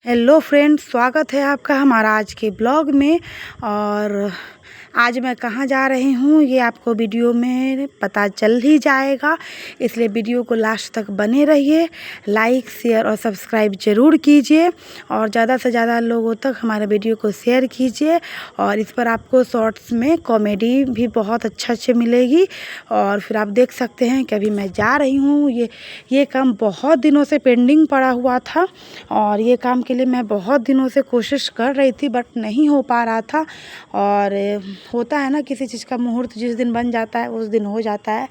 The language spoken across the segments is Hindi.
हेलो फ्रेंड्स, स्वागत है आपका हमारा आज के ब्लॉग में। और आज मैं कहाँ जा रही हूँ ये आपको वीडियो में पता चल ही जाएगा, इसलिए वीडियो को लास्ट तक बने रहिए। लाइक शेयर और सब्सक्राइब ज़रूर कीजिए और ज़्यादा से ज़्यादा लोगों तक हमारे वीडियो को शेयर कीजिए। और इस पर आपको शॉर्ट्स में कॉमेडी भी बहुत अच्छे मिलेगी। और फिर आप देख सकते हैं कि अभी मैं जा रही हूँ। ये काम बहुत दिनों से पेंडिंग पड़ा हुआ था और ये काम के लिए मैं बहुत दिनों से कोशिश कर रही थी, बट नहीं हो पा रहा था। और होता है ना, किसी चीज़ का मुहूर्त जिस दिन बन जाता है उस दिन हो जाता है।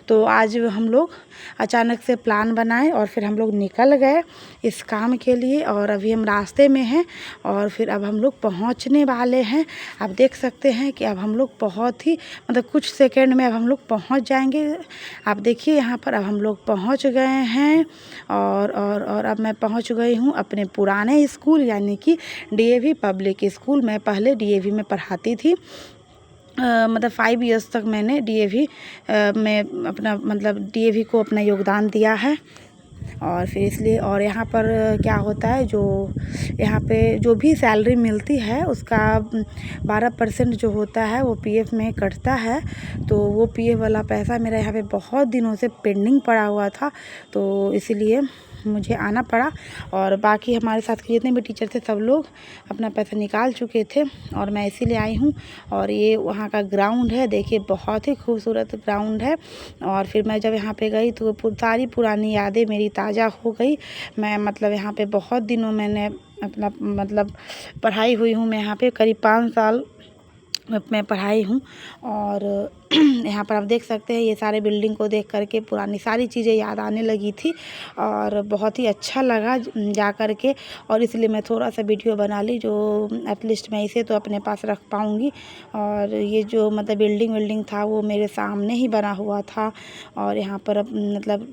तो आज हम लोग अचानक से प्लान बनाए और फिर हम लोग निकल गए इस काम के लिए। और अभी हम रास्ते में हैं और फिर अब हम लोग पहुंचने वाले हैं। आप देख सकते हैं कि अब हम लोग बहुत ही कुछ सेकंड में अब हम लोग पहुंच जाएंगे। आप देखिए यहाँ पर अब हम लोग पहुंच गए हैं। और अब मैं पहुंच गई हूँ अपने पुराने स्कूल, यानी कि डीएवी पब्लिक स्कूल। मैं पहले डीएवी में पढ़ाती थी। 5 इयर्स तक मैंने डीएवी में अपना डीएवी को अपना योगदान दिया है। और फिर इसलिए और यहाँ पर क्या होता है, जो यहाँ पे जो भी सैलरी मिलती है उसका 12% जो होता है वो पीएफ में कटता है। तो वो पीएफ वाला पैसा मेरा यहाँ पे बहुत दिनों से पेंडिंग पड़ा हुआ था, तो इसीलिए मुझे आना पड़ा। और बाकी हमारे साथ के जितने भी टीचर थे सब लोग अपना पैसा निकाल चुके थे और मैं इसीलिए आई हूँ। और ये वहाँ का ग्राउंड है, देखिए बहुत ही खूबसूरत ग्राउंड है। और फिर मैं जब यहाँ पे गई तो सारी पुरानी यादें मेरी ताज़ा हो गई। मैं यहाँ पे बहुत दिनों मैंने अपना पढ़ाई हुई हूँ। मैं यहाँ पे करीब 5 साल मैं पढ़ाई हूँ। और यहाँ पर आप देख सकते हैं, ये सारे बिल्डिंग को देख करके पुरानी सारी चीज़ें याद आने लगी थी और बहुत ही अच्छा लगा जा कर के। और इसलिए मैं थोड़ा सा वीडियो बना ली, जो एटलीस्ट मैं इसे तो अपने पास रख पाऊँगी। और ये जो बिल्डिंग था वो मेरे सामने ही बना हुआ था। और यहाँ पर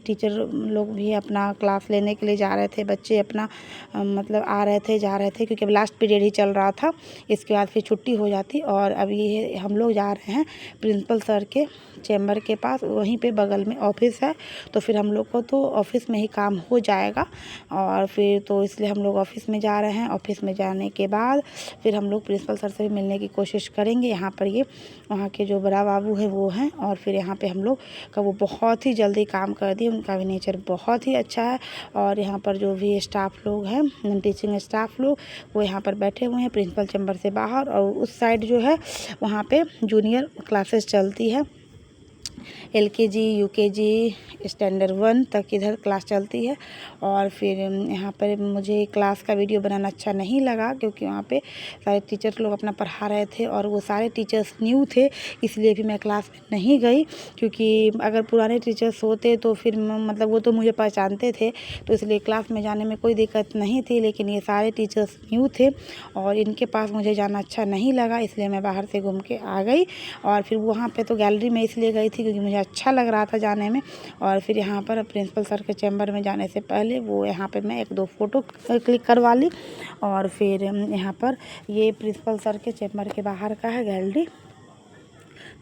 टीचर लोग भी अपना क्लास लेने के लिए जा रहे थे, बच्चे अपना आ रहे थे जा रहे थे, क्योंकि अब लास्ट पीरियड ही चल रहा था। इसके बाद फिर छुट्टी हो जाती। और अभी हम लोग जा रहे हैं प्रिंसिपल सर के चैम्बर के पास, वहीं पे बगल में ऑफिस है। तो फिर हम लोग को तो ऑफिस में ही काम हो जाएगा। और फिर तो इसलिए हम लोग ऑफिस में जा रहे हैं। ऑफिस में जाने के बाद फिर हम लोग प्रिंसिपल सर से भी मिलने की कोशिश करेंगे। यहाँ पर ये वहाँ के जो बड़ा बाबू है वो हैं। और फिर यहाँ पे हम लोग का वो बहुत ही जल्दी काम कर दिए, उनका भी नेचर बहुत ही अच्छा है। और यहाँ पर जो भी स्टाफ लोग हैं, टीचिंग स्टाफ लोग, वो यहाँ पर बैठे हुए हैं प्रिंसिपल चैम्बर से बाहर। और उस साइड जो है वहाँ पे जूनियर क्लासेस चलती है, LKG UKG स्टैंडर्ड 1 तक इधर क्लास चलती है। और फिर यहाँ पर मुझे क्लास का वीडियो बनाना अच्छा नहीं लगा, क्योंकि वहाँ पे सारे टीचर लोग अपना पढ़ा रहे थे और वो सारे टीचर्स न्यू थे, इसलिए भी मैं क्लास में नहीं गई। क्योंकि अगर पुराने टीचर्स होते तो फिर वो तो मुझे पहचानते थे, तो इसलिए क्लास में जाने में कोई दिक्कत नहीं थी। लेकिन ये सारे टीचर्स न्यू थे और इनके पास मुझे जाना अच्छा नहीं लगा, इसलिए मैं बाहर से घूम के आ गई। और फिर वहाँ पे तो गैलरी में इसलिए गई थी क्योंकि मुझे अच्छा लग रहा था जाने में। और फिर यहाँ पर प्रिंसिपल सर के चैम्बर में जाने से पहले वो यहाँ पे मैं 1-2 फ़ोटो क्लिक करवा ली। और फिर यहाँ पर ये प्रिंसिपल सर के चैम्बर के बाहर का है गैलरी।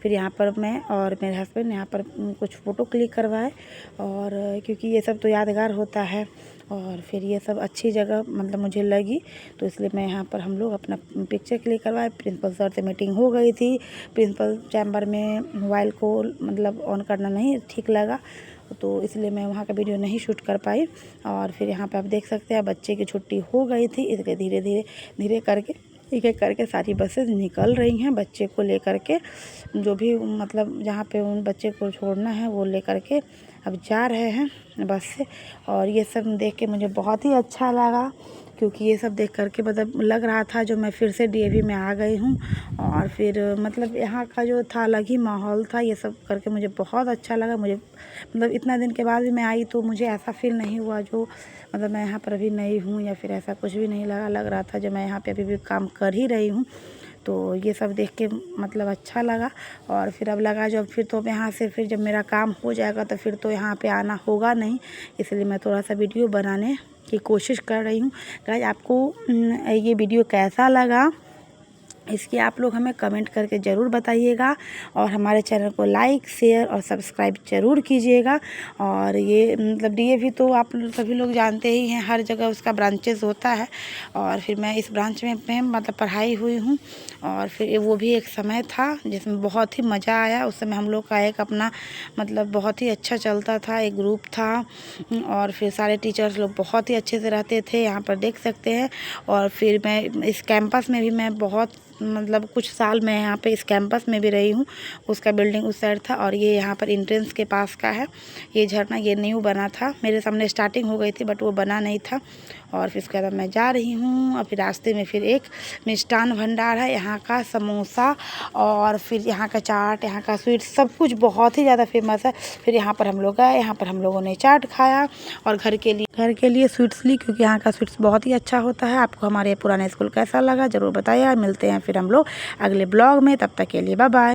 फिर यहाँ पर मैं और मेरे हस्बैंड यहाँ पर कुछ फ़ोटो क्लिक करवाए, और क्योंकि ये सब तो यादगार होता है। और फिर ये सब अच्छी जगह मुझे लगी, तो इसलिए मैं यहाँ पर हम लोग अपना पिक्चर क्लिक करवाए। प्रिंसिपल सर से मीटिंग हो गई थी। प्रिंसिपल चैम्बर में मोबाइल को ऑन करना नहीं ठीक लगा, तो इसलिए मैं वहाँ का वीडियो नहीं शूट कर पाई। और फिर यहाँ पे आप देख सकते हैं बच्चे की छुट्टी हो गई थी, इसलिए धीरे करके एक एक करके सारी बसेस निकल रही हैं बच्चे को लेकर के। जो भी जहाँ पे उन बच्चे को छोड़ना है वो लेकर के अब जा रहे हैं बस से। और ये सब देख के मुझे बहुत ही अच्छा लगा, क्योंकि ये सब देख करके लग रहा था जो मैं फिर से डीएवी में आ गई हूँ। और फिर यहाँ का जो था अलग ही माहौल था। ये सब करके मुझे बहुत अच्छा लगा। मुझे इतना दिन के बाद भी मैं आई तो मुझे ऐसा फील नहीं हुआ जो मैं यहाँ पर अभी नई हूँ, या फिर ऐसा कुछ भी नहीं लगा। लग रहा था जो मैं यहाँ पे अभी भी काम कर ही रही हूँ। तो ये सब देख के अच्छा लगा। और फिर अब लगा जब फिर तो यहाँ से फिर जब मेरा काम हो जाएगा तो फिर तो यहाँ पे आना होगा नहीं, इसलिए मैं थोड़ा सा वीडियो बनाने की कोशिश कर रही हूँ। गाइस, आपको ये वीडियो कैसा लगा इसकी आप लोग हमें कमेंट करके ज़रूर बताइएगा और हमारे चैनल को लाइक शेयर और सब्सक्राइब ज़रूर कीजिएगा। और ये मतलब डीएवी तो आप सभी लोग जानते ही हैं, हर जगह उसका ब्रांचेस होता है। और फिर मैं इस ब्रांच में मतलब पढ़ाई हुई हूँ। और फिर वो भी एक समय था जिसमें बहुत ही मज़ा आया। उस समय हम लोग का एक अपना मतलब बहुत ही अच्छा चलता था, एक ग्रुप था। और फिर सारे टीचर्स लोग बहुत ही अच्छे से रहते थे, यहाँ पर देख सकते हैं। और फिर मैं इस कैंपस में भी मैं बहुत मतलब कुछ साल मैं यहाँ पे इस कैंपस में भी रही हूँ। उसका बिल्डिंग उस साइड था और ये यहाँ पर एंट्रेंस के पास का है। ये झरना ये न्यू बना था, मेरे सामने स्टार्टिंग हो गई थी बट वो बना नहीं था। और फिर उसके बाद मैं जा रही हूँ। और फिर रास्ते में फिर एक मिष्ठान भंडार है, यहाँ का समोसा और फिर यहाँ का चाट, यहाँ का स्वीट सब कुछ बहुत ही ज़्यादा फेमस है। फिर यहाँ पर हम लोग गए, यहाँ पर हम लोगों ने चाट खाया और घर के लिए स्वीट्स ली, क्योंकि यहाँ का स्वीट्स बहुत ही अच्छा होता है। आपको हमारे पुराने स्कूल कैसा लगा ज़रूर बताइए। मिलते हैं फिर हम लोग अगले ब्लॉग में, तब तक के लिए बाय बाय।